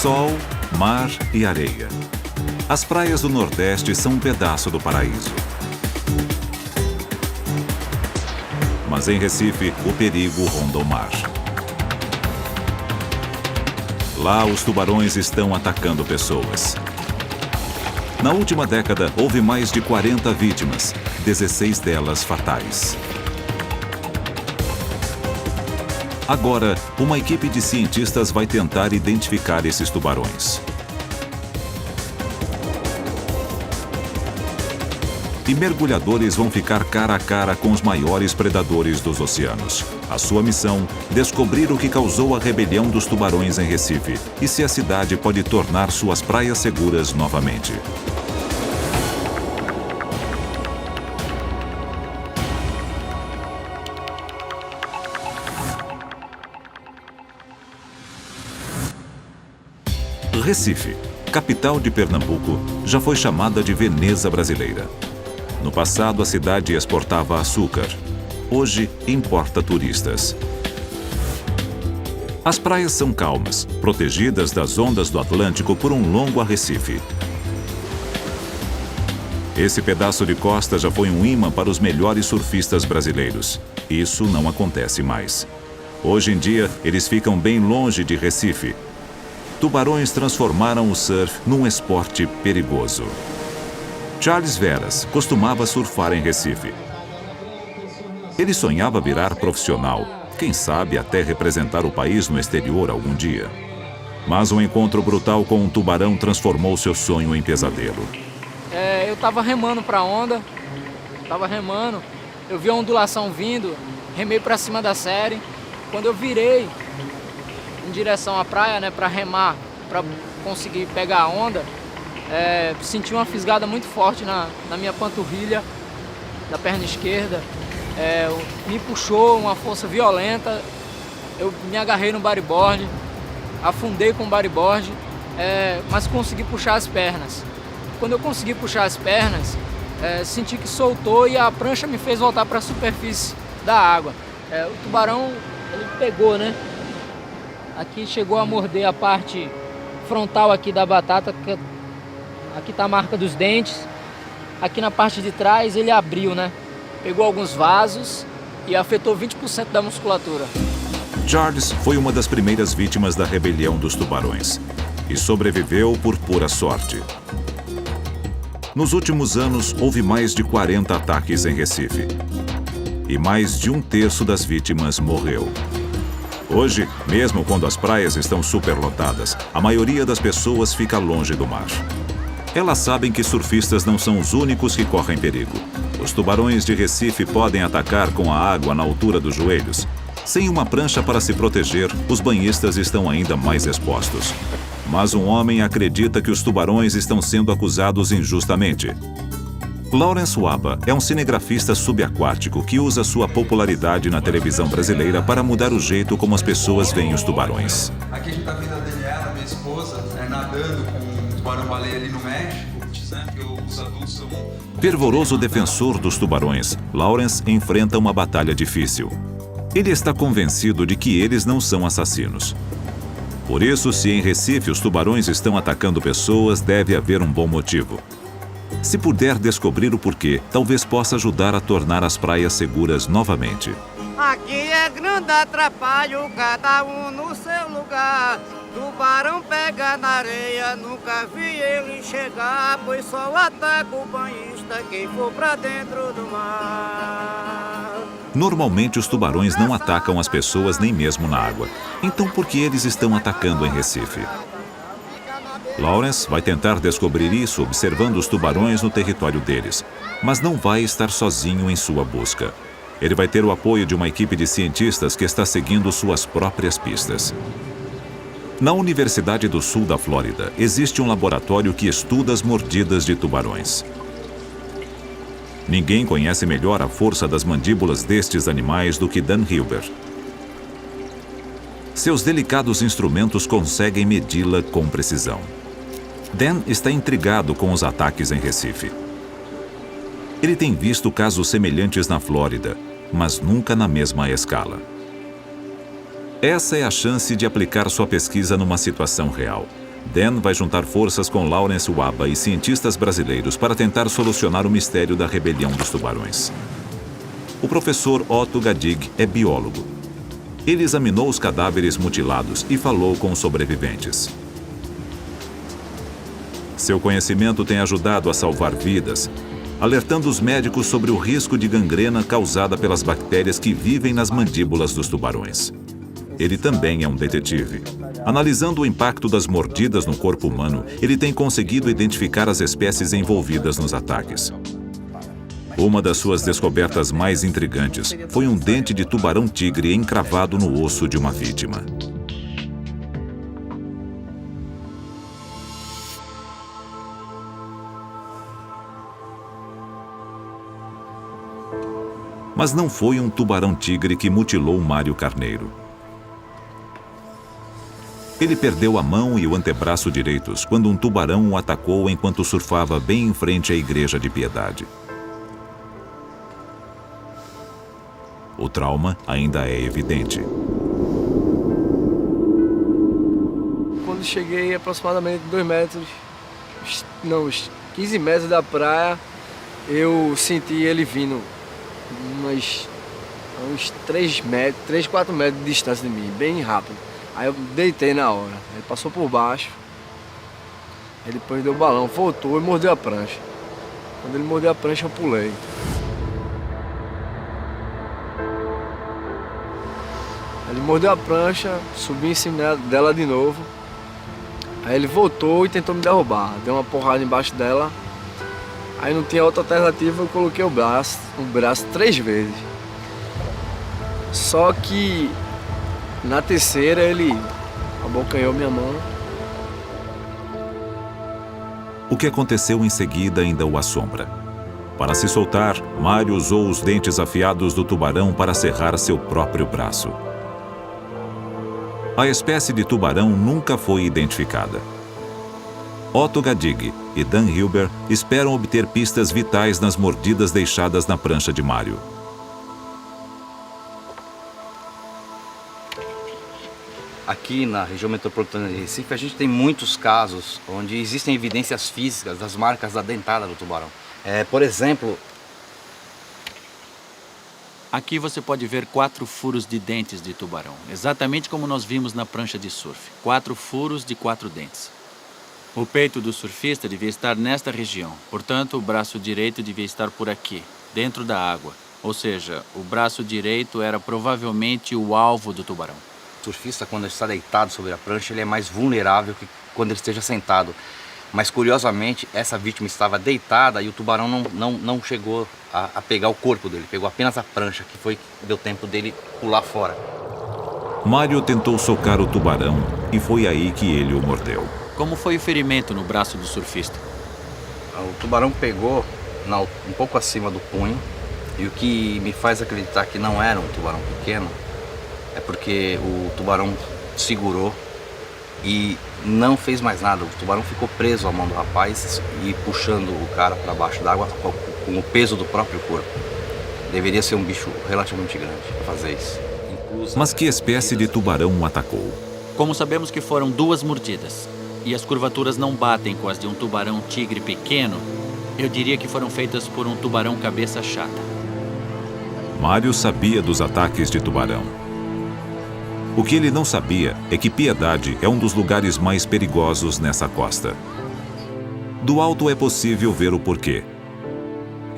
Sol, mar e areia. As praias do Nordeste são um pedaço do paraíso. Mas em Recife, o perigo ronda o mar. Lá, os tubarões estão atacando pessoas. Na última década, houve mais de 40 vítimas, 16 delas fatais. Agora, uma equipe de cientistas vai tentar identificar esses tubarões. E mergulhadores vão ficar cara a cara com os maiores predadores dos oceanos. A sua missão, descobrir o que causou a rebelião dos tubarões em Recife e se a cidade pode tornar suas praias seguras novamente. Recife, capital de Pernambuco, já foi chamada de Veneza brasileira. No passado, a cidade exportava açúcar. Hoje, importa turistas. As praias são calmas, protegidas das ondas do Atlântico por um longo arrecife. Esse pedaço de costa já foi um imã para os melhores surfistas brasileiros. Isso não acontece mais. Hoje em dia, eles ficam bem longe de Recife. Tubarões transformaram o surf num esporte perigoso. Charles Veras costumava surfar em Recife. Ele sonhava virar profissional, quem sabe até representar o país no exterior algum dia. Mas um encontro brutal com um tubarão transformou seu sonho em pesadelo. Eu estava remando para a onda, eu vi a ondulação vindo, remei para cima da série. Quando eu virei em direção à praia, né, para remar, para conseguir pegar a onda, senti uma fisgada muito forte na minha panturrilha, da perna esquerda. Me puxou uma força violenta, eu me agarrei no bodyboard, afundei com o bodyboard, mas consegui puxar as pernas. Quando eu consegui puxar as pernas, senti que soltou e a prancha me fez voltar para a superfície da água. O tubarão, ele pegou, né? Aqui chegou a morder a parte frontal aqui da batata, aqui está a marca dos dentes. Aqui na parte de trás ele abriu, né? Pegou alguns vasos e afetou 20% da musculatura. Charles foi uma das primeiras vítimas da rebelião dos tubarões e sobreviveu por pura sorte. Nos últimos anos, houve mais de 40 ataques em Recife e mais de um terço das vítimas morreu. Hoje, mesmo quando as praias estão superlotadas, a maioria das pessoas fica longe do mar. Elas sabem que surfistas não são os únicos que correm perigo. Os tubarões de Recife podem atacar com a água na altura dos joelhos. Sem uma prancha para se proteger, os banhistas estão ainda mais expostos. Mas um homem acredita que os tubarões estão sendo acusados injustamente. Lawrence Waba é um cinegrafista subaquático que usa sua popularidade na televisão brasileira para mudar o jeito como as pessoas veem os tubarões. Aqui a gente está vendo a Daniela, minha esposa, nadando com um tubarão-baleia ali no México, né, que os adultos são... Fervoroso defensor dos tubarões, Lawrence enfrenta uma batalha difícil. Ele está convencido de que eles não são assassinos. Por isso, se em Recife os tubarões estão atacando pessoas, deve haver um bom motivo. Se puder descobrir o porquê, talvez possa ajudar a tornar as praias seguras novamente. Aqui é grande atrapalho, cada um no seu lugar. Tubarão pega na areia, nunca vi ele chegar, pois só ataca o banhista quem for pra dentro do mar. Normalmente os tubarões não atacam as pessoas nem mesmo na água. Então por que eles estão atacando em Recife? Lawrence vai tentar descobrir isso observando os tubarões no território deles, mas não vai estar sozinho em sua busca. Ele vai ter o apoio de uma equipe de cientistas que está seguindo suas próprias pistas. Na Universidade do Sul da Flórida, existe um laboratório que estuda as mordidas de tubarões. Ninguém conhece melhor a força das mandíbulas destes animais do que Dan Hilber. Seus delicados instrumentos conseguem medi-la com precisão. Dan está intrigado com os ataques em Recife. Ele tem visto casos semelhantes na Flórida, mas nunca na mesma escala. Essa é a chance de aplicar sua pesquisa numa situação real. Dan vai juntar forças com Lawrence Waba e cientistas brasileiros para tentar solucionar o mistério da rebelião dos tubarões. O professor Otto Gadig é biólogo. Ele examinou os cadáveres mutilados e falou com os sobreviventes. Seu conhecimento tem ajudado a salvar vidas, alertando os médicos sobre o risco de gangrena causada pelas bactérias que vivem nas mandíbulas dos tubarões. Ele também é um detetive. Analisando o impacto das mordidas no corpo humano, ele tem conseguido identificar as espécies envolvidas nos ataques. Uma das suas descobertas mais intrigantes foi um dente de tubarão-tigre encravado no osso de uma vítima. Mas não foi um tubarão-tigre que mutilou Mário Carneiro. Ele perdeu a mão e o antebraço direitos quando um tubarão o atacou enquanto surfava bem em frente à Igreja de Piedade. O trauma ainda é evidente. Quando cheguei aproximadamente 2 metros, não, uns 15 metros da praia, eu senti ele vindo uns 3, 4 metros de distância de mim, bem rápido. Aí eu deitei na hora, ele passou por baixo, ele depois deu o balão, voltou e mordeu a prancha. Quando ele mordeu a prancha, eu pulei. Ele mordeu a prancha, subi em cima dela de novo. Aí ele voltou e tentou me derrubar, deu uma porrada embaixo dela. Aí não tinha outra alternativa, eu coloquei o braço 3 vezes. Só que na terceira ele abocanhou minha mão. O que aconteceu em seguida ainda o assombra. Para se soltar, Mário usou os dentes afiados do tubarão para serrar seu próprio braço. A espécie de tubarão nunca foi identificada. Otto Gadig e Dan Hilber esperam obter pistas vitais nas mordidas deixadas na prancha de Mário. Aqui na região metropolitana de Recife, a gente tem muitos casos onde existem evidências físicas das marcas da dentada do tubarão. Por exemplo, aqui você pode ver 4 furos de dentes de tubarão, exatamente como nós vimos na prancha de surf. 4 furos de 4 dentes. O peito do surfista devia estar nesta região, portanto, o braço direito devia estar por aqui, dentro da água. Ou seja, o braço direito era provavelmente o alvo do tubarão. o surfista, quando está deitado sobre a prancha, ele é mais vulnerável que quando ele esteja sentado. Mas, curiosamente, essa vítima estava deitada e o tubarão não chegou a pegar o corpo dele, pegou apenas a prancha, que deu tempo dele pular fora. Mário tentou socar o tubarão e foi aí que ele o mordeu. Como foi o ferimento no braço do surfista? O tubarão pegou um pouco acima do punho, e o que me faz acreditar que não era um tubarão pequeno é porque o tubarão segurou e não fez mais nada. O tubarão ficou preso à mão do rapaz e puxando o cara para baixo d'água com o peso do próprio corpo. Deveria ser um bicho relativamente grande para fazer isso. Mas que espécie de tubarão o atacou? Como sabemos que foram 2 mordidas e as curvaturas não batem com as de um tubarão-tigre pequeno, eu diria que foram feitas por um tubarão cabeça chata. Mário sabia dos ataques de tubarão. O que ele não sabia é que Piedade é um dos lugares mais perigosos nessa costa. Do alto é possível ver o porquê.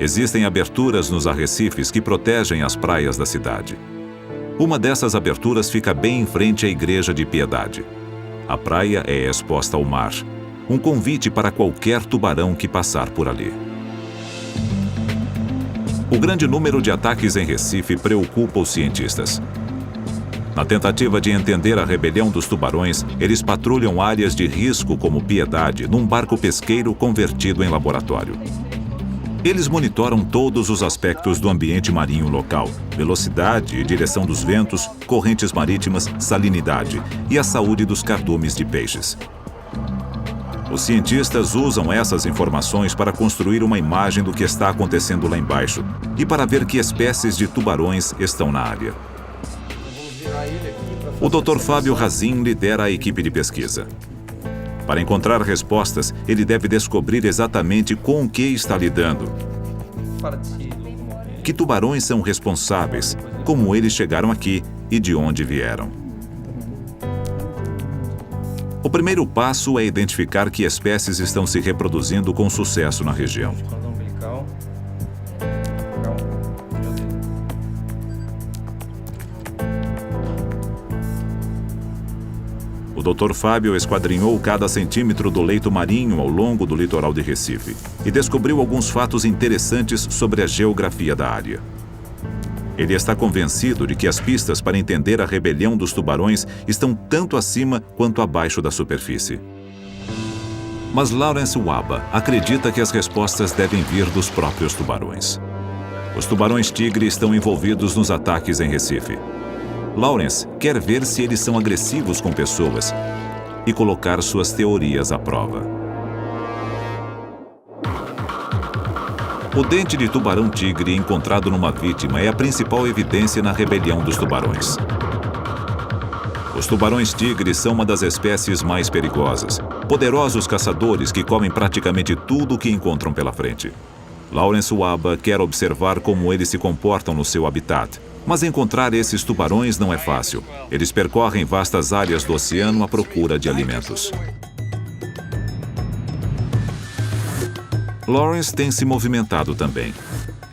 Existem aberturas nos arrecifes que protegem as praias da cidade. Uma dessas aberturas fica bem em frente à Igreja de Piedade. A praia é exposta ao mar, um convite para qualquer tubarão que passar por ali. O grande número de ataques em Recife preocupa os cientistas. Na tentativa de entender a rebelião dos tubarões, eles patrulham áreas de risco como Piedade num barco pesqueiro convertido em laboratório. Eles monitoram todos os aspectos do ambiente marinho local: velocidade e direção dos ventos, correntes marítimas, salinidade e a saúde dos cardumes de peixes. Os cientistas usam essas informações para construir uma imagem do que está acontecendo lá embaixo e para ver que espécies de tubarões estão na área. O Dr. Fábio Razin lidera a equipe de pesquisa. Para encontrar respostas, ele deve descobrir exatamente com o que está lidando. Que tubarões são responsáveis, como eles chegaram aqui e de onde vieram. O primeiro passo é identificar que espécies estão se reproduzindo com sucesso na região. O Dr. Fábio esquadrinhou cada centímetro do leito marinho ao longo do litoral de Recife e descobriu alguns fatos interessantes sobre a geografia da área. Ele está convencido de que as pistas para entender a rebelião dos tubarões estão tanto acima quanto abaixo da superfície. Mas Lawrence Waba acredita que as respostas devem vir dos próprios tubarões. Os tubarões-tigre estão envolvidos nos ataques em Recife. Lawrence quer ver se eles são agressivos com pessoas e colocar suas teorias à prova. O dente de tubarão-tigre encontrado numa vítima é a principal evidência na rebelião dos tubarões. Os tubarões-tigre são uma das espécies mais perigosas, poderosos caçadores que comem praticamente tudo o que encontram pela frente. Lawrence Waba quer observar como eles se comportam no seu habitat. Mas encontrar esses tubarões não é fácil. Eles percorrem vastas áreas do oceano à procura de alimentos. Lawrence tem se movimentado também.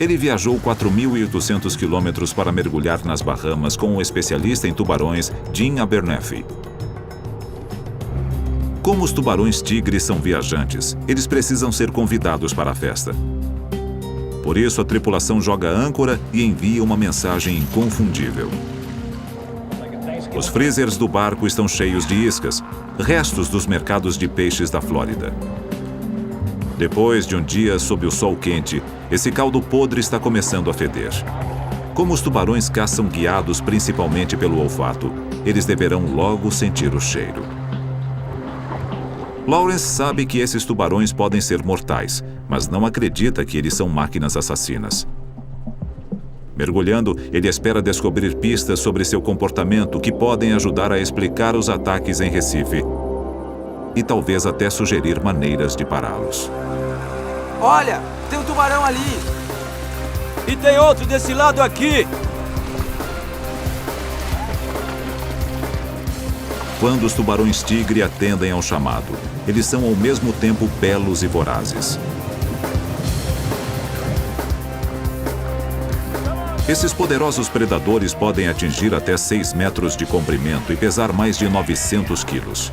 Ele viajou 4.800 quilômetros para mergulhar nas Bahamas com o especialista em tubarões Jim Abernethy. Como os tubarões-tigre são viajantes, eles precisam ser convidados para a festa. Por isso, a tripulação joga âncora e envia uma mensagem inconfundível. Os freezers do barco estão cheios de iscas, restos dos mercados de peixes da Flórida. Depois de um dia sob o sol quente, esse caldo podre está começando a feder. Como os tubarões caçam guiados principalmente pelo olfato, eles deverão logo sentir o cheiro. Lawrence sabe que esses tubarões podem ser mortais, mas não acredita que eles são máquinas assassinas. Mergulhando, ele espera descobrir pistas sobre seu comportamento que podem ajudar a explicar os ataques em Recife e talvez até sugerir maneiras de pará-los. Olha, tem um tubarão ali! E tem outro desse lado aqui! Quando os tubarões-tigre atendem ao chamado, eles são ao mesmo tempo belos e vorazes. Esses poderosos predadores podem atingir até 6 metros de comprimento e pesar mais de 900 quilos.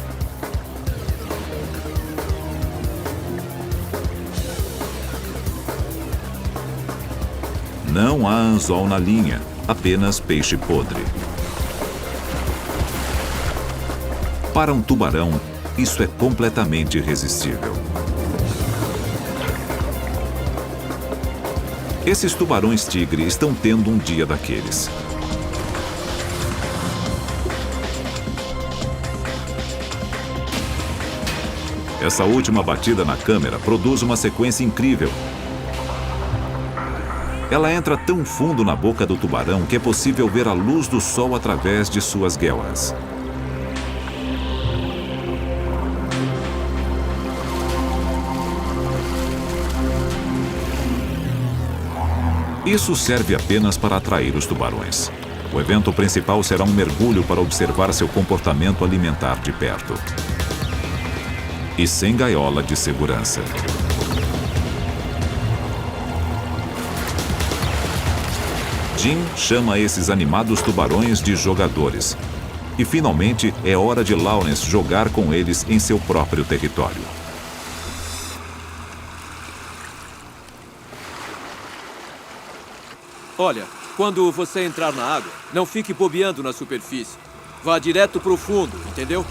Não há anzol na linha, apenas peixe podre. Para um tubarão, isso é completamente irresistível. Esses tubarões-tigre estão tendo um dia daqueles. Essa última batida na câmera produz uma sequência incrível. Ela entra tão fundo na boca do tubarão que é possível ver a luz do sol através de suas guelras. Isso serve apenas para atrair os tubarões. O evento principal será um mergulho para observar seu comportamento alimentar de perto. E sem gaiola de segurança. Jim chama esses animados tubarões de jogadores. E finalmente é hora de Lawrence jogar com eles em seu próprio território. Olha, quando você entrar na água, não fique bobeando na superfície. Vá direto pro fundo, entendeu?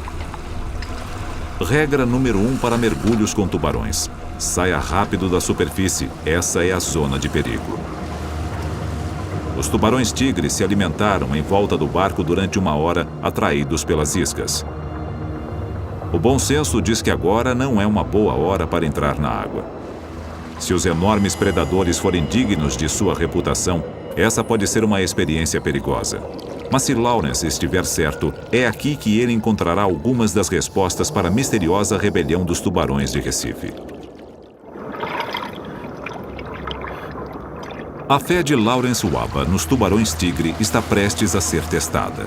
Regra número 1 para mergulhos com tubarões. Saia rápido da superfície, essa é a zona de perigo. Os tubarões-tigre se alimentaram em volta do barco durante 1 hora, atraídos pelas iscas. O bom senso diz que agora não é uma boa hora para entrar na água. Se os enormes predadores forem dignos de sua reputação, essa pode ser uma experiência perigosa. Mas se Lawrence estiver certo, é aqui que ele encontrará algumas das respostas para a misteriosa rebelião dos tubarões de Recife. A fé de Lawrence Waba nos tubarões-tigre está prestes a ser testada.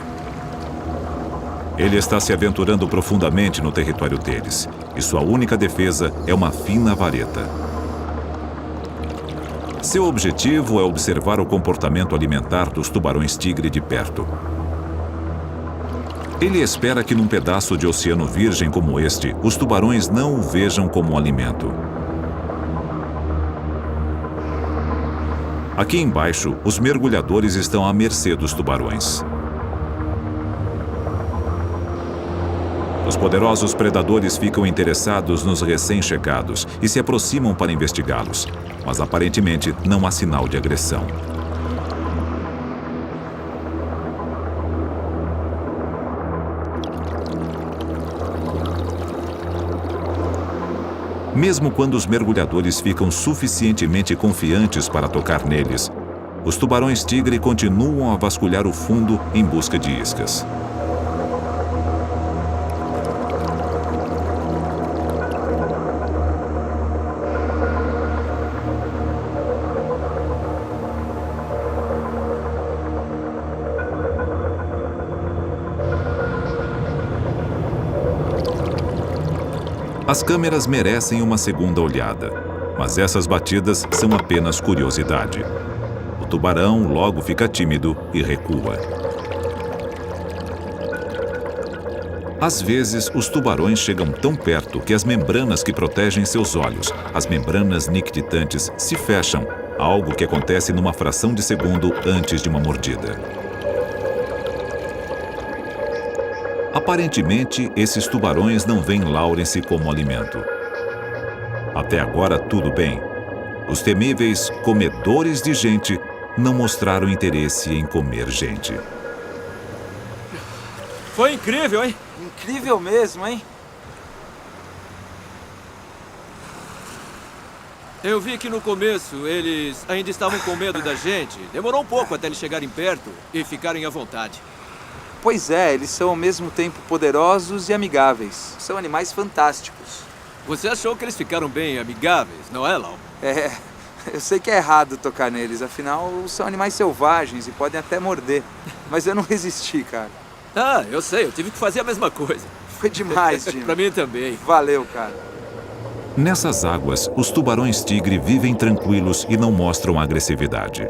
Ele está se aventurando profundamente no território deles, e sua única defesa é uma fina vareta. Seu objetivo é observar o comportamento alimentar dos tubarões-tigre de perto. Ele espera que num pedaço de oceano virgem como este, os tubarões não o vejam como um alimento. Aqui embaixo, os mergulhadores estão à mercê dos tubarões. Os poderosos predadores ficam interessados nos recém-chegados e se aproximam para investigá-los, mas aparentemente não há sinal de agressão. Mesmo quando os mergulhadores ficam suficientemente confiantes para tocar neles, os tubarões-tigre continuam a vasculhar o fundo em busca de iscas. As câmeras merecem uma segunda olhada, mas essas batidas são apenas curiosidade. O tubarão logo fica tímido e recua. Às vezes, os tubarões chegam tão perto que as membranas que protegem seus olhos, as membranas nictitantes, se fecham, algo que acontece numa fração de segundo antes de uma mordida. Aparentemente, esses tubarões não veem Lawrence como alimento. Até agora, tudo bem. Os temíveis comedores de gente não mostraram interesse em comer gente. Foi incrível, hein? Incrível mesmo, hein? Eu vi que no começo eles ainda estavam com medo da gente. Demorou um pouco até eles chegarem perto e ficarem à vontade. Pois é, eles são ao mesmo tempo poderosos e amigáveis. São animais fantásticos. Você achou que eles ficaram bem amigáveis, não é, Lau? É, eu sei que é errado tocar neles, afinal são animais selvagens e podem até morder. Mas eu não resisti, cara. Ah, eu sei, eu tive que fazer a mesma coisa. Foi demais, Jim. Pra mim também. Valeu, cara. Nessas águas, os tubarões-tigre vivem tranquilos e não mostram agressividade.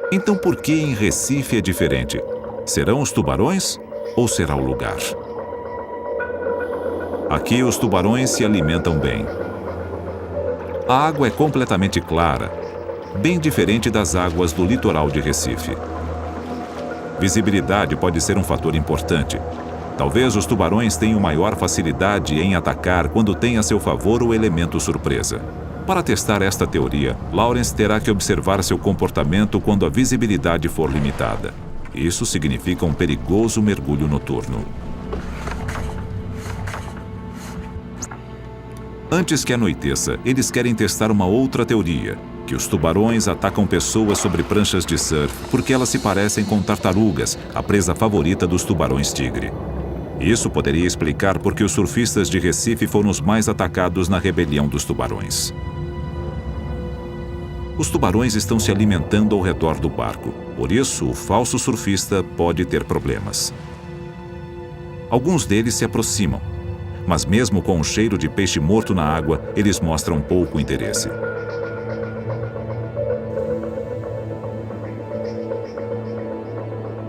Então por que em Recife é diferente? Serão os tubarões ou será o lugar? Aqui os tubarões se alimentam bem. A água é completamente clara, bem diferente das águas do litoral de Recife. Visibilidade pode ser um fator importante. Talvez os tubarões tenham maior facilidade em atacar quando têm a seu favor o elemento surpresa. Para testar esta teoria, Lawrence terá que observar seu comportamento quando a visibilidade for limitada. Isso significa um perigoso mergulho noturno. Antes que anoiteça, eles querem testar uma outra teoria, que os tubarões atacam pessoas sobre pranchas de surf porque elas se parecem com tartarugas, a presa favorita dos tubarões-tigre. Isso poderia explicar por que os surfistas de Recife foram os mais atacados na rebelião dos tubarões. Os tubarões estão se alimentando ao redor do barco, por isso o falso surfista pode ter problemas. Alguns deles se aproximam, mas mesmo com o cheiro de peixe morto na água, eles mostram pouco interesse.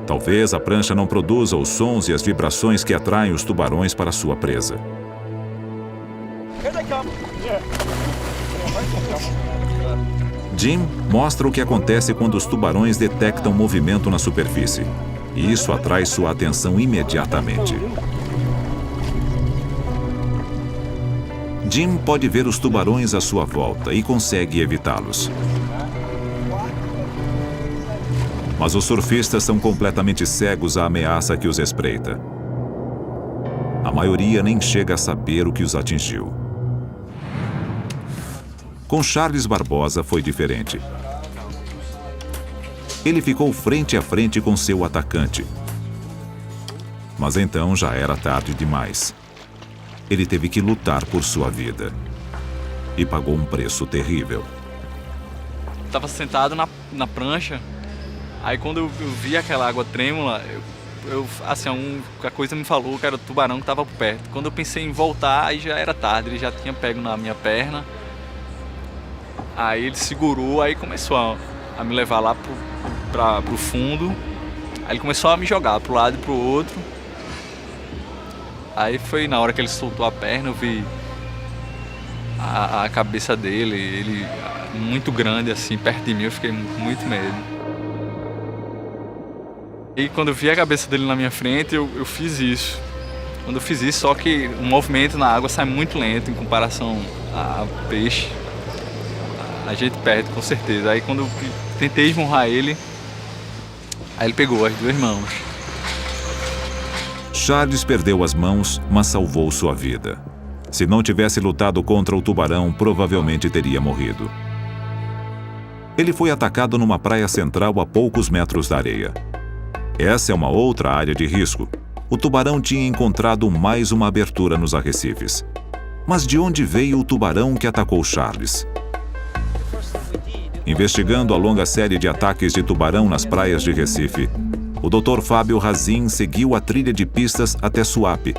Talvez a prancha não produza os sons e as vibrações que atraem os tubarões para sua presa. Jim mostra o que acontece quando os tubarões detectam movimento na superfície. E isso atrai sua atenção imediatamente. Jim pode ver os tubarões à sua volta e consegue evitá-los. Mas os surfistas são completamente cegos à ameaça que os espreita. A maioria nem chega a saber o que os atingiu. Com Charles Barbosa foi diferente. Ele ficou frente a frente com seu atacante. Mas então já era tarde demais. Ele teve que lutar por sua vida. E pagou um preço terrível. Estava sentado na prancha, aí quando eu vi aquela água trêmula, a coisa me falou que era o tubarão que estava perto. Quando eu pensei em voltar, aí já era tarde, ele já tinha pego na minha perna. Aí ele segurou, aí começou a me levar lá pro fundo. Aí ele começou a me jogar pro lado e pro outro. Aí foi na hora que ele soltou a perna, eu vi a cabeça dele, ele muito grande assim, perto de mim, eu fiquei com muito medo. E quando eu vi a cabeça dele na minha frente, eu fiz isso. Quando eu fiz isso, só que o movimento na água sai muito lento em comparação a peixe. A gente perde, com certeza. Aí quando eu tentei esmurrar ele, aí ele pegou as duas mãos. Charles perdeu as mãos, mas salvou sua vida. Se não tivesse lutado contra o tubarão, provavelmente teria morrido. Ele foi atacado numa praia central a poucos metros da areia. Essa é uma outra área de risco. O tubarão tinha encontrado mais uma abertura nos arrecifes. Mas de onde veio o tubarão que atacou Charles? Investigando a longa série de ataques de tubarão nas praias de Recife, o Dr. Fábio Razin seguiu a trilha de pistas até Suape,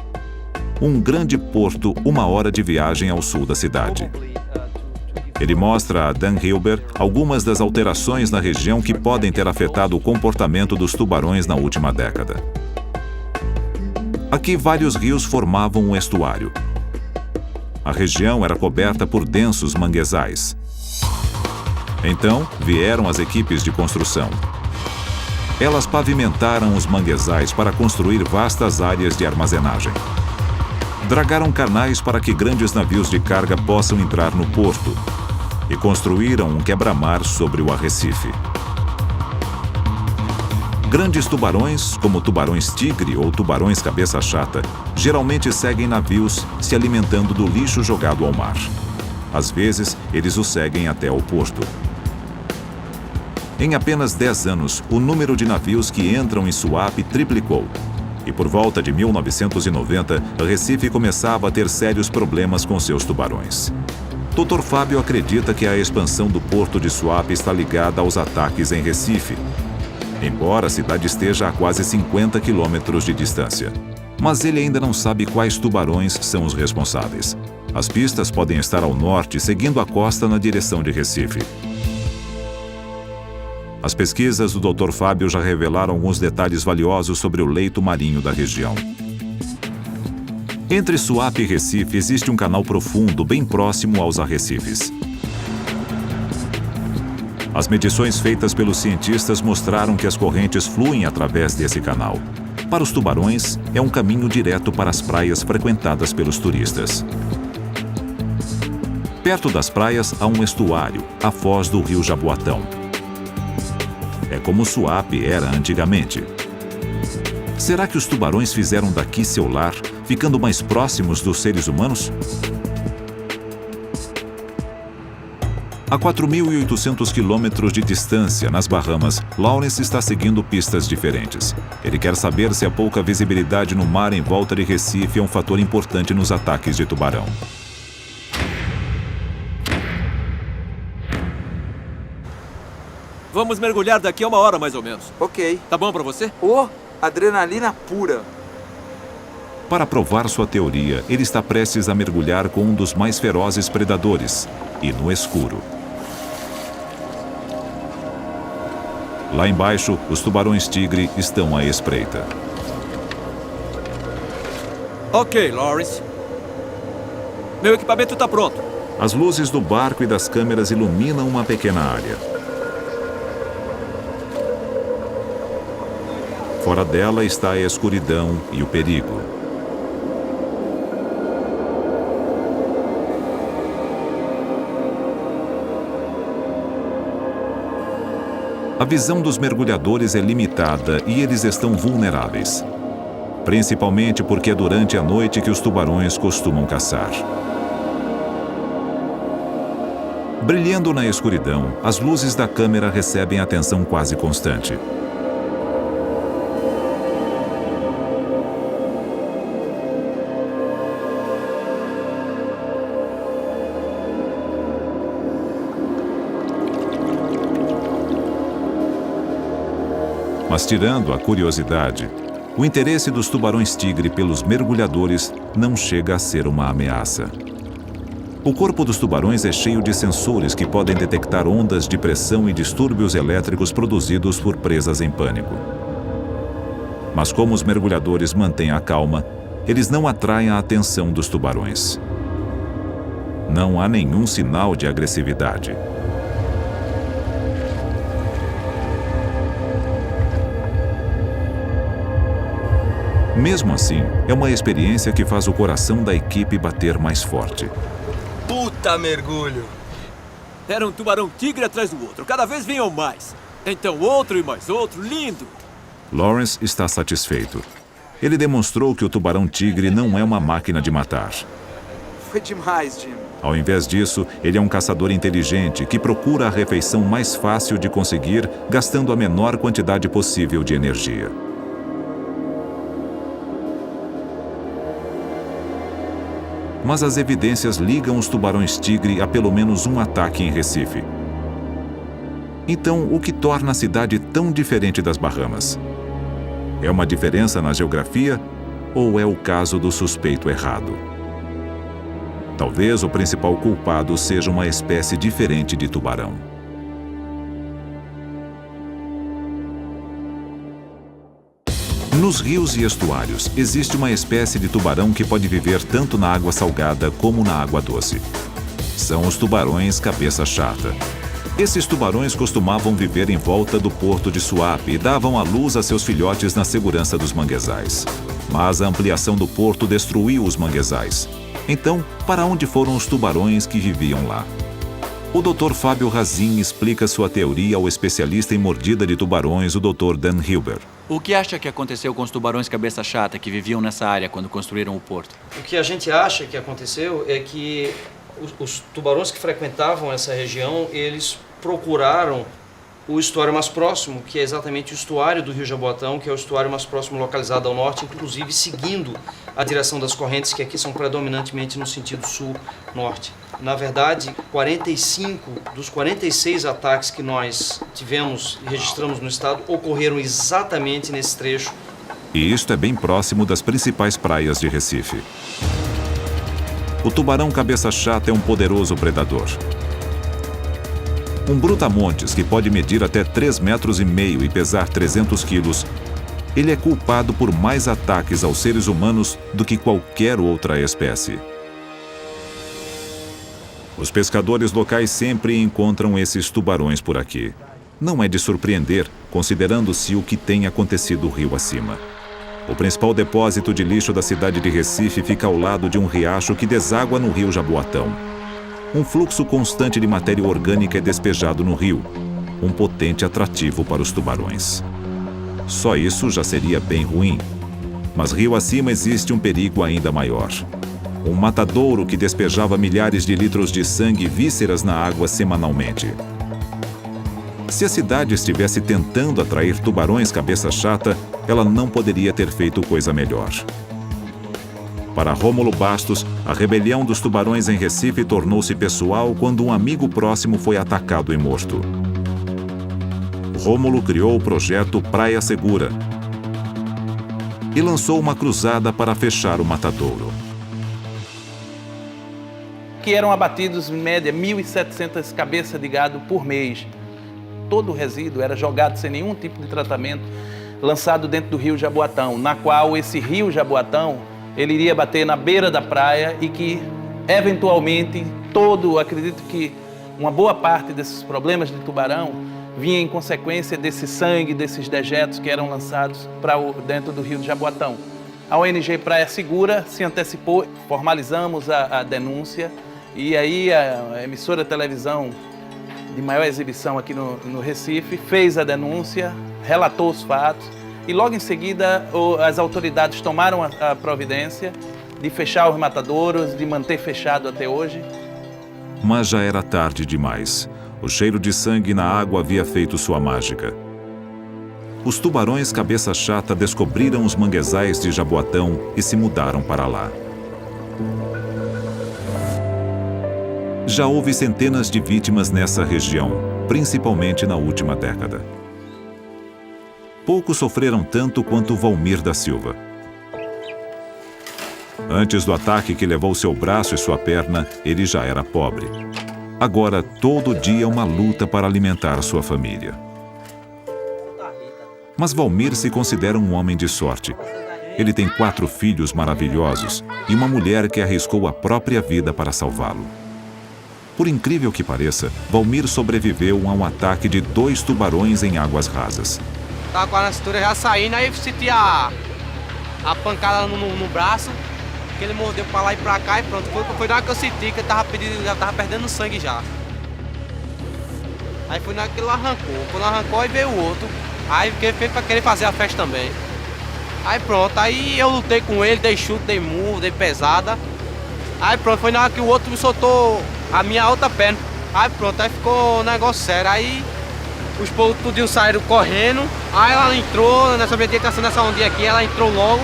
um grande porto 1 hora de viagem ao sul da cidade. Ele mostra a Dan Hilber algumas das alterações na região que podem ter afetado o comportamento dos tubarões na última década. Aqui vários rios formavam um estuário. A região era coberta por densos manguezais. Então, vieram as equipes de construção. Elas pavimentaram os manguezais para construir vastas áreas de armazenagem. Dragaram canais para que grandes navios de carga possam entrar no porto e construíram um quebra-mar sobre o arrecife. Grandes tubarões, como tubarões-tigre ou tubarões cabeça-chata, geralmente seguem navios se alimentando do lixo jogado ao mar. Às vezes, eles o seguem até o porto. Em apenas 10 anos, o número de navios que entram em Suape triplicou. E por volta de 1990, Recife começava a ter sérios problemas com seus tubarões. Dr. Fábio acredita que a expansão do porto de Suape está ligada aos ataques em Recife, embora a cidade esteja a quase 50 quilômetros de distância. Mas ele ainda não sabe quais tubarões são os responsáveis. As pistas podem estar ao norte, seguindo a costa na direção de Recife. As pesquisas do Dr. Fábio já revelaram alguns detalhes valiosos sobre o leito marinho da região. Entre Suape e Recife existe um canal profundo bem próximo aos arrecifes. As medições feitas pelos cientistas mostraram que as correntes fluem através desse canal. Para os tubarões, é um caminho direto para as praias frequentadas pelos turistas. Perto das praias há um estuário, a foz do rio Jaboatão. É como Suape era antigamente. Será que os tubarões fizeram daqui seu lar, ficando mais próximos dos seres humanos? A 4.800 quilômetros de distância, nas Bahamas, Lawrence está seguindo pistas diferentes. Ele quer saber se a pouca visibilidade no mar em volta de Recife é um fator importante nos ataques de tubarão. Vamos mergulhar daqui a 1 hora, mais ou menos. Ok. Tá bom pra você? Adrenalina pura. Para provar sua teoria, ele está prestes a mergulhar com um dos mais ferozes predadores, e no escuro. Lá embaixo, os tubarões-tigre estão à espreita. Ok, Lawrence. Meu equipamento tá pronto. As luzes do barco e das câmeras iluminam uma pequena área. Fora dela está a escuridão e o perigo. A visão dos mergulhadores é limitada e eles estão vulneráveis. Principalmente porque é durante a noite que os tubarões costumam caçar. Brilhando na escuridão, as luzes da câmera recebem atenção quase constante. Mas tirando a curiosidade, o interesse dos tubarões-tigre pelos mergulhadores não chega a ser uma ameaça. O corpo dos tubarões é cheio de sensores que podem detectar ondas de pressão e distúrbios elétricos produzidos por presas em pânico. Mas como os mergulhadores mantêm a calma, eles não atraem a atenção dos tubarões. Não há nenhum sinal de agressividade. Mesmo assim, é uma experiência que faz o coração da equipe bater mais forte. Puta mergulho! Era um tubarão-tigre atrás do outro. Cada vez vinham mais. Então outro e mais outro. Lindo! Lawrence está satisfeito. Ele demonstrou que o tubarão-tigre não é uma máquina de matar. Foi demais, Jim. Ao invés disso, ele é um caçador inteligente que procura a refeição mais fácil de conseguir, gastando a menor quantidade possível de energia. Mas as evidências ligam os tubarões-tigre a pelo menos um ataque em Recife. Então, o que torna a cidade tão diferente das Bahamas? É uma diferença na geografia ou é o caso do suspeito errado? Talvez o principal culpado seja uma espécie diferente de tubarão. Nos rios e estuários, existe uma espécie de tubarão que pode viver tanto na água salgada como na água doce. São os tubarões cabeça chata. Esses tubarões costumavam viver em volta do porto de Suape e davam à luz a seus filhotes na segurança dos manguezais. Mas a ampliação do porto destruiu os manguezais. Então, para onde foram os tubarões que viviam lá? O Dr. Fábio Razin explica sua teoria ao especialista em mordida de tubarões, o Dr. Dan Hilber. O que acha que aconteceu com os tubarões cabeça chata que viviam nessa área quando construíram o porto? O que a gente acha que aconteceu é que os tubarões que frequentavam essa região, eles procuraram o estuário mais próximo, que é exatamente o estuário do Rio Jaboatão, que é o estuário mais próximo localizado ao norte, inclusive seguindo a direção das correntes, que aqui são predominantemente no sentido sul-norte. Na verdade, 45 dos 46 ataques que nós tivemos e registramos no estado ocorreram exatamente nesse trecho. E isto é bem próximo das principais praias de Recife. O tubarão cabeça chata é um poderoso predador. Um brutamontes que pode medir até 3,5 metros e pesar 300 quilos, ele é culpado por mais ataques aos seres humanos do que qualquer outra espécie. Os pescadores locais sempre encontram esses tubarões por aqui. Não é de surpreender, considerando-se o que tem acontecido rio acima. O principal depósito de lixo da cidade de Recife fica ao lado de um riacho que deságua no rio Jaboatão. Um fluxo constante de matéria orgânica é despejado no rio, um potente atrativo para os tubarões. Só isso já seria bem ruim. Mas rio acima existe um perigo ainda maior. Um matadouro que despejava milhares de litros de sangue e vísceras na água semanalmente. Se a cidade estivesse tentando atrair tubarões cabeça chata, ela não poderia ter feito coisa melhor. Para Rômulo Bastos, a rebelião dos tubarões em Recife tornou-se pessoal quando um amigo próximo foi atacado e morto. Rômulo criou o projeto Praia Segura e lançou uma cruzada para fechar o matadouro. Que eram abatidos, em média, 1.700 cabeças de gado por mês. Todo o resíduo era jogado sem nenhum tipo de tratamento, lançado dentro do rio Jaboatão, na qual esse rio Jaboatão ele iria bater na beira da praia e que, eventualmente, acredito que uma boa parte desses problemas de tubarão vinha em consequência desse sangue, desses dejetos que eram lançados para dentro do rio Jaboatão. A ONG Praia Segura se antecipou, formalizamos a denúncia e aí a emissora de televisão de maior exibição aqui no Recife fez a denúncia, relatou os fatos e logo em seguida as autoridades tomaram a providência de fechar os matadouros, de manter fechado até hoje. Mas já era tarde demais. O cheiro de sangue na água havia feito sua mágica. Os tubarões cabeça chata descobriram os manguezais de Jaboatão e se mudaram para lá. Já houve centenas de vítimas nessa região, principalmente na última década. Poucos sofreram tanto quanto Valmir da Silva. Antes do ataque que levou seu braço e sua perna, ele já era pobre. Agora, todo dia uma luta para alimentar sua família. Mas Valmir se considera um homem de sorte. Ele tem 4 filhos maravilhosos e uma mulher que arriscou a própria vida para salvá-lo. Por incrível que pareça, Valmir sobreviveu a um ataque de 2 tubarões em águas rasas. Tava com a cintura já saindo, aí senti a pancada no braço, que ele mordeu pra lá e pra cá e pronto. Foi na hora que eu senti que já tava perdendo sangue já. Aí foi na hora que ele arrancou. Quando arrancou, aí veio o outro. Aí veio pra querer fazer a festa também. Aí pronto, aí eu lutei com ele, dei chute, dei murro, dei pesada. Aí pronto, foi na hora que o outro me soltou a minha outra perna. Aí pronto, aí ficou um negócio sério. Aí os povos tudinho saíram correndo. Aí ela entrou, nessa meditação, nessa ondinha aqui, ela entrou logo,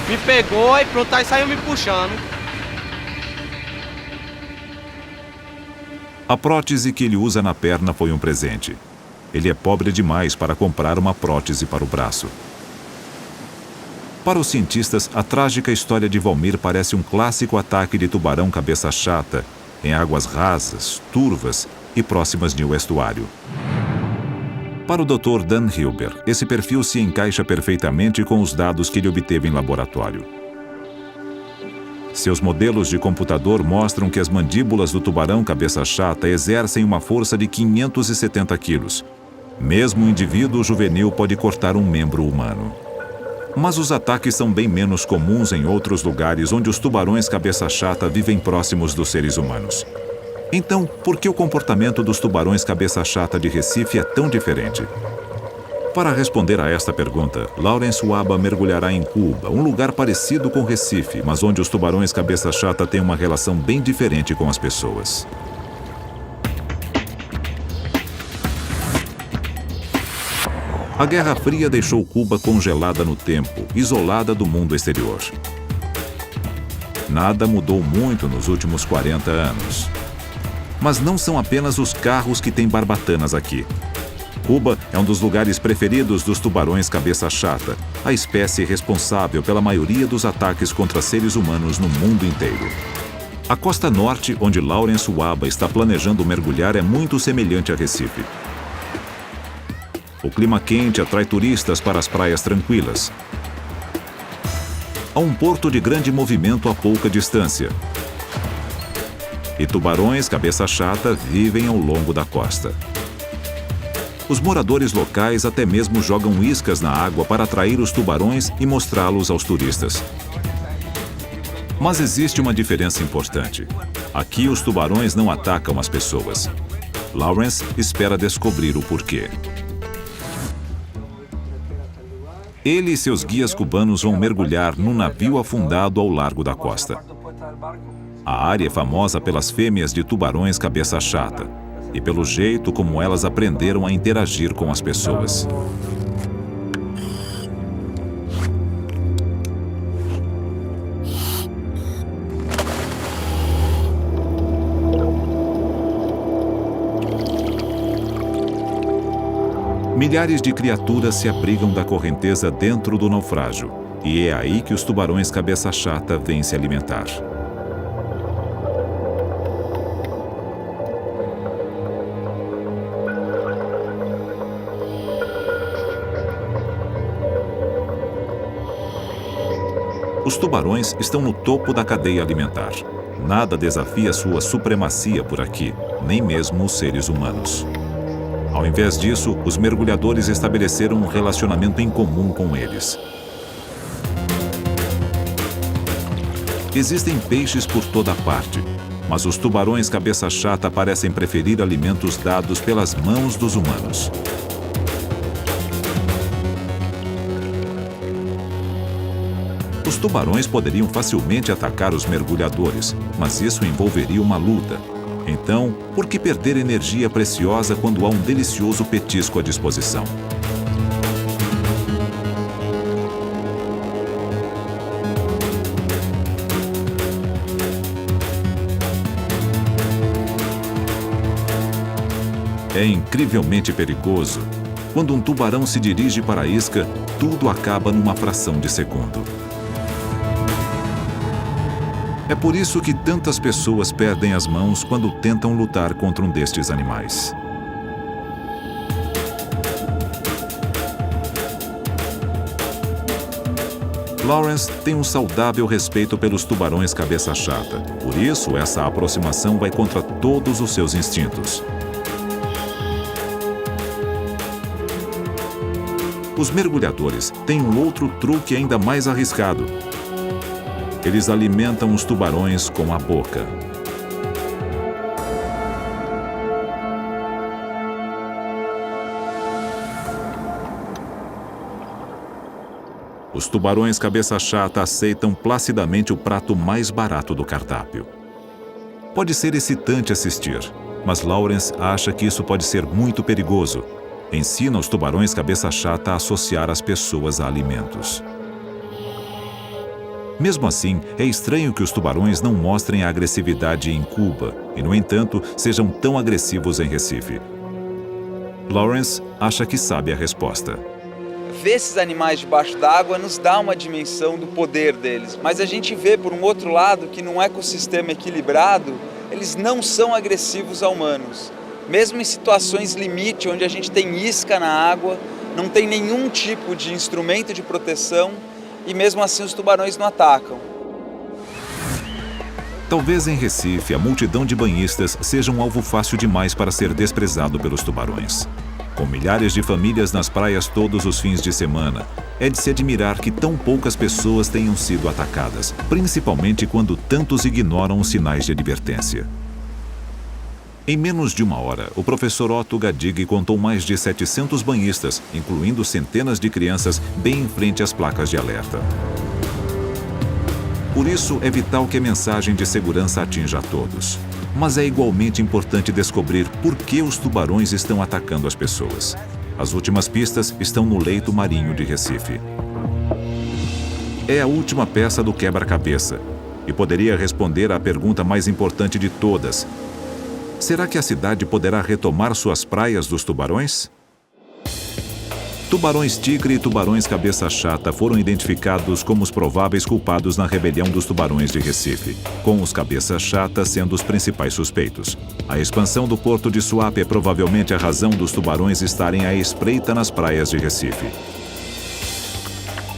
me pegou e pronto, aí saiu me puxando. A prótese que ele usa na perna foi um presente. Ele é pobre demais para comprar uma prótese para o braço. Para os cientistas, a trágica história de Valmir parece um clássico ataque de tubarão cabeça chata em águas rasas, turvas e próximas de um estuário. Para o Dr. Dan Hilber, esse perfil se encaixa perfeitamente com os dados que ele obteve em laboratório. Seus modelos de computador mostram que as mandíbulas do tubarão cabeça chata exercem uma força de 570 quilos. Mesmo um indivíduo juvenil pode cortar um membro humano. Mas os ataques são bem menos comuns em outros lugares onde os tubarões cabeça chata vivem próximos dos seres humanos. Então, por que o comportamento dos tubarões cabeça chata de Recife é tão diferente? Para responder a esta pergunta, Lawrence Waba mergulhará em Cuba, um lugar parecido com Recife, mas onde os tubarões cabeça chata têm uma relação bem diferente com as pessoas. A Guerra Fria deixou Cuba congelada no tempo, isolada do mundo exterior. Nada mudou muito nos últimos 40 anos. Mas não são apenas os carros que têm barbatanas aqui. Cuba é um dos lugares preferidos dos tubarões cabeça chata, a espécie responsável pela maioria dos ataques contra seres humanos no mundo inteiro. A costa norte, onde Lawrence Waba está planejando mergulhar, é muito semelhante a Recife. O clima quente atrai turistas para as praias tranquilas. Há um porto de grande movimento a pouca distância. E tubarões cabeça chata vivem ao longo da costa. Os moradores locais até mesmo jogam iscas na água para atrair os tubarões e mostrá-los aos turistas. Mas existe uma diferença importante. Aqui os tubarões não atacam as pessoas. Lawrence espera descobrir o porquê. Ele e seus guias cubanos vão mergulhar num navio afundado ao largo da costa. A área é famosa pelas fêmeas de tubarões cabeça chata e pelo jeito como elas aprenderam a interagir com as pessoas. Milhares de criaturas se abrigam da correnteza dentro do naufrágio, e é aí que os tubarões cabeça chata vêm se alimentar. Os tubarões estão no topo da cadeia alimentar. Nada desafia sua supremacia por aqui, nem mesmo os seres humanos. Ao invés disso, os mergulhadores estabeleceram um relacionamento em comum com eles. Existem peixes por toda parte, mas os tubarões cabeça chata parecem preferir alimentos dados pelas mãos dos humanos. Os tubarões poderiam facilmente atacar os mergulhadores, mas isso envolveria uma luta. Então, por que perder energia preciosa quando há um delicioso petisco à disposição? É incrivelmente perigoso. Quando um tubarão se dirige para a isca, tudo acaba numa fração de segundo. É por isso que tantas pessoas perdem as mãos quando tentam lutar contra um destes animais. Lawrence tem um saudável respeito pelos tubarões cabeça chata. Por isso, essa aproximação vai contra todos os seus instintos. Os mergulhadores têm um outro truque ainda mais arriscado. Eles alimentam os tubarões com a boca. Os tubarões cabeça chata aceitam placidamente o prato mais barato do cardápio. Pode ser excitante assistir, mas Lawrence acha que isso pode ser muito perigoso. Ensina os tubarões cabeça chata a associar as pessoas a alimentos. Mesmo assim, é estranho que os tubarões não mostrem a agressividade em Cuba e, no entanto, sejam tão agressivos em Recife. Lawrence acha que sabe a resposta. Ver esses animais debaixo d'água nos dá uma dimensão do poder deles, mas a gente vê, por um outro lado, que num ecossistema equilibrado, eles não são agressivos a humanos. Mesmo em situações limite, onde a gente tem isca na água, não tem nenhum tipo de instrumento de proteção e mesmo assim os tubarões não atacam. Talvez em Recife a multidão de banhistas seja um alvo fácil demais para ser desprezado pelos tubarões. Com milhares de famílias nas praias todos os fins de semana, é de se admirar que tão poucas pessoas tenham sido atacadas, principalmente quando tantos ignoram os sinais de advertência. Em menos de uma hora, o professor Otto Gadig contou mais de 700 banhistas, incluindo centenas de crianças, bem em frente às placas de alerta. Por isso, é vital que a mensagem de segurança atinja a todos. Mas é igualmente importante descobrir por que os tubarões estão atacando as pessoas. As últimas pistas estão no leito marinho de Recife. É a última peça do quebra-cabeça e poderia responder à pergunta mais importante de todas: será que a cidade poderá retomar suas praias dos tubarões? Tubarões tigre e tubarões cabeça chata foram identificados como os prováveis culpados na rebelião dos tubarões de Recife, com os cabeça chata sendo os principais suspeitos. A expansão do porto de Suape é provavelmente a razão dos tubarões estarem à espreita nas praias de Recife.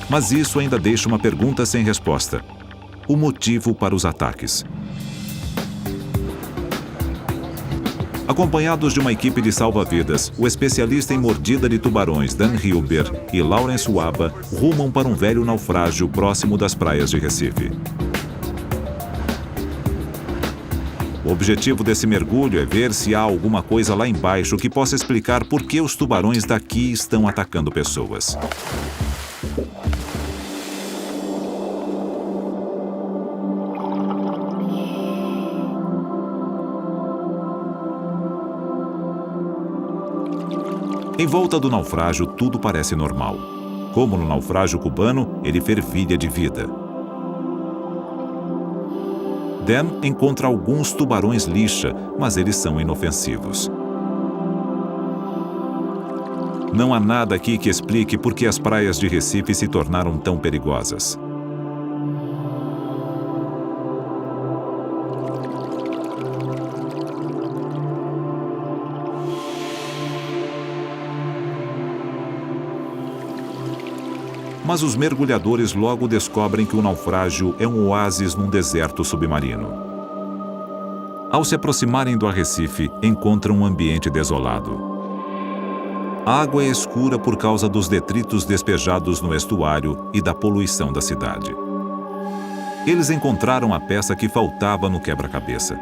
Mas isso ainda deixa uma pergunta sem resposta: o motivo para os ataques. Acompanhados de uma equipe de salva-vidas, o especialista em mordida de tubarões Dan Hilber e Lawrence Waba rumam para um velho naufrágio próximo das praias de Recife. O objetivo desse mergulho é ver se há alguma coisa lá embaixo que possa explicar por que os tubarões daqui estão atacando pessoas. Em volta do naufrágio, tudo parece normal. Como no naufrágio cubano, ele fervilha de vida. Dan encontra alguns tubarões lixa, mas eles são inofensivos. Não há nada aqui que explique por que as praias de Recife se tornaram tão perigosas. Mas os mergulhadores logo descobrem que o naufrágio é um oásis num deserto submarino. Ao se aproximarem do arrecife, encontram um ambiente desolado. A água é escura por causa dos detritos despejados no estuário e da poluição da cidade. Eles encontraram a peça que faltava no quebra-cabeça.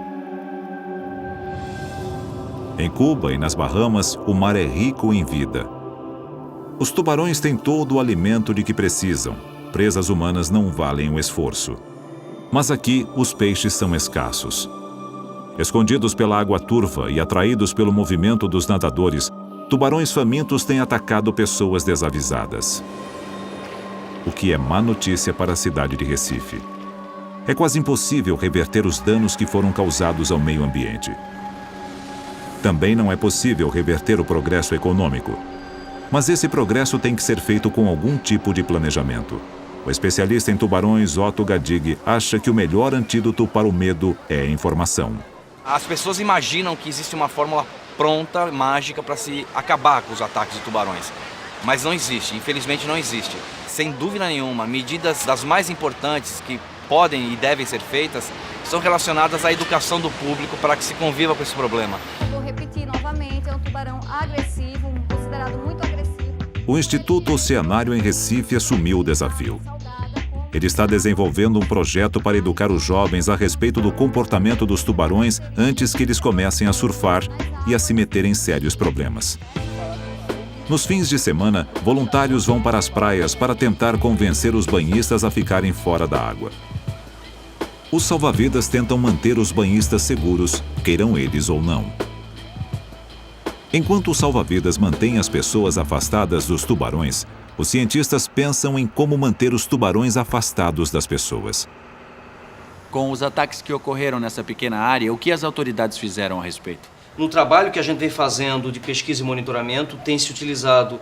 Em Cuba e nas Bahamas, o mar é rico em vida. Os tubarões têm todo o alimento de que precisam. Presas humanas não valem o esforço. Mas aqui, os peixes são escassos. Escondidos pela água turva e atraídos pelo movimento dos nadadores, tubarões famintos têm atacado pessoas desavisadas. O que é má notícia para a cidade de Recife. É quase impossível reverter os danos que foram causados ao meio ambiente. Também não é possível reverter o progresso econômico. Mas esse progresso tem que ser feito com algum tipo de planejamento. O especialista em tubarões, Otto Gadig, acha que o melhor antídoto para o medo é a informação. As pessoas imaginam que existe uma fórmula pronta, mágica, para se acabar com os ataques de tubarões. Mas não existe, infelizmente não existe. Sem dúvida nenhuma, medidas das mais importantes que podem e devem ser feitas são relacionadas à educação do público para que se conviva com esse problema. Vou repetir novamente, é um tubarão agressivo, considerado muito agressivo. O Instituto Oceanário em Recife assumiu o desafio. Ele está desenvolvendo um projeto para educar os jovens a respeito do comportamento dos tubarões antes que eles comecem a surfar e a se meter em sérios problemas. Nos fins de semana, voluntários vão para as praias para tentar convencer os banhistas a ficarem fora da água. Os salva-vidas tentam manter os banhistas seguros, queiram eles ou não. Enquanto os salva-vidas mantêm as pessoas afastadas dos tubarões, os cientistas pensam em como manter os tubarões afastados das pessoas. Com os ataques que ocorreram nessa pequena área, o que as autoridades fizeram a respeito? No trabalho que a gente vem fazendo de pesquisa e monitoramento, tem se utilizado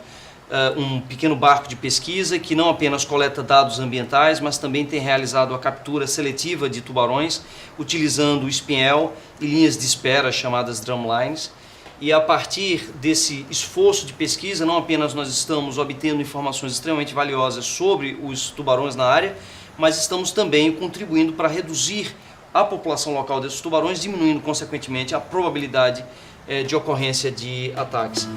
um pequeno barco de pesquisa que não apenas coleta dados ambientais, mas também tem realizado a captura seletiva de tubarões, utilizando o espinhel e linhas de espera chamadas drumlines. E a partir desse esforço de pesquisa, não apenas nós estamos obtendo informações extremamente valiosas sobre os tubarões na área, mas estamos também contribuindo para reduzir a população local desses tubarões, diminuindo consequentemente a probabilidade de ocorrência de ataques.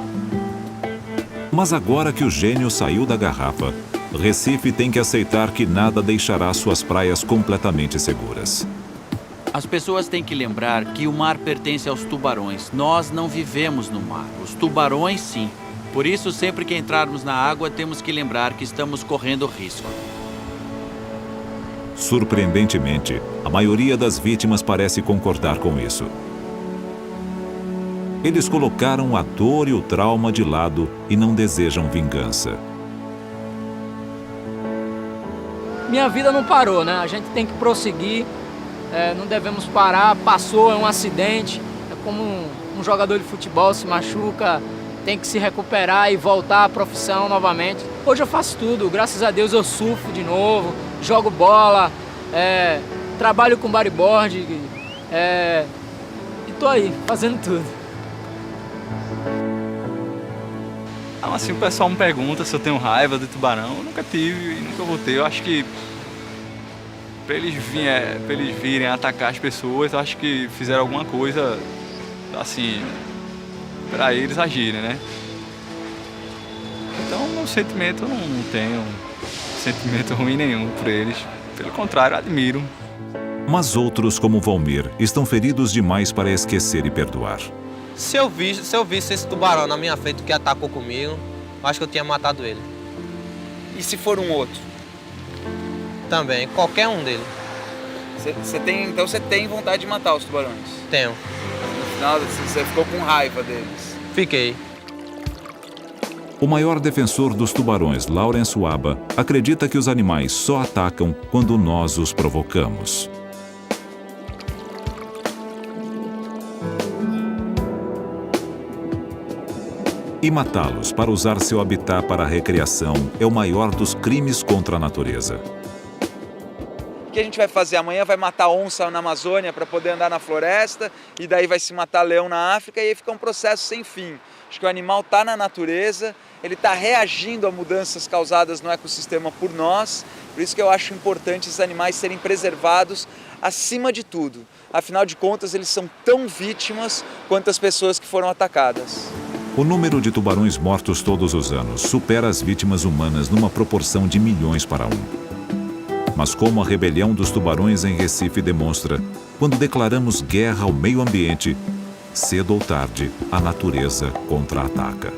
Mas agora que o gênio saiu da garrafa, Recife tem que aceitar que nada deixará suas praias completamente seguras. As pessoas têm que lembrar que o mar pertence aos tubarões. Nós não vivemos no mar. Os tubarões, sim. Por isso, sempre que entrarmos na água, temos que lembrar que estamos correndo risco. Surpreendentemente, a maioria das vítimas parece concordar com isso. Eles colocaram a dor e o trauma de lado e não desejam vingança. Minha vida não parou, né? A gente tem que prosseguir. Não devemos parar, passou, é um acidente, é como um jogador de futebol se machuca, tem que se recuperar e voltar à profissão novamente. Hoje eu faço tudo, graças a Deus eu surfo de novo, jogo bola, trabalho com bodyboard e tô aí, fazendo tudo. Assim, o pessoal me pergunta se eu tenho raiva do tubarão, eu nunca tive e nunca vou ter. Eu acho que para eles virem atacar as pessoas, eu acho que fizeram alguma coisa, assim, para eles agirem, né? Então, meu sentimento, eu não tenho sentimento ruim nenhum por eles. Pelo contrário, admiro. Mas outros, como Valmir, estão feridos demais para esquecer e perdoar. Se eu visse esse tubarão na minha frente que atacou comigo, acho que eu tinha matado ele. E se for um outro? Também, qualquer um deles. Então você tem vontade de matar os tubarões? Tenho. No final você ficou com raiva deles? Fiquei. O maior defensor dos tubarões, Lawrence Waba, acredita que os animais só atacam quando nós os provocamos. E matá-los para usar seu habitat para a recreação é o maior dos crimes contra a natureza. O que a gente vai fazer? Amanhã vai matar onça na Amazônia para poder andar na floresta, e daí vai se matar leão na África, e aí fica um processo sem fim. Acho que o animal está na natureza, ele está reagindo a mudanças causadas no ecossistema por nós, por isso que eu acho importante esses animais serem preservados acima de tudo. Afinal de contas, eles são tão vítimas quanto as pessoas que foram atacadas. O número de tubarões mortos todos os anos supera as vítimas humanas numa proporção de milhões para 1. Mas como a rebelião dos tubarões em Recife demonstra, quando declaramos guerra ao meio ambiente, cedo ou tarde, a natureza contra-ataca.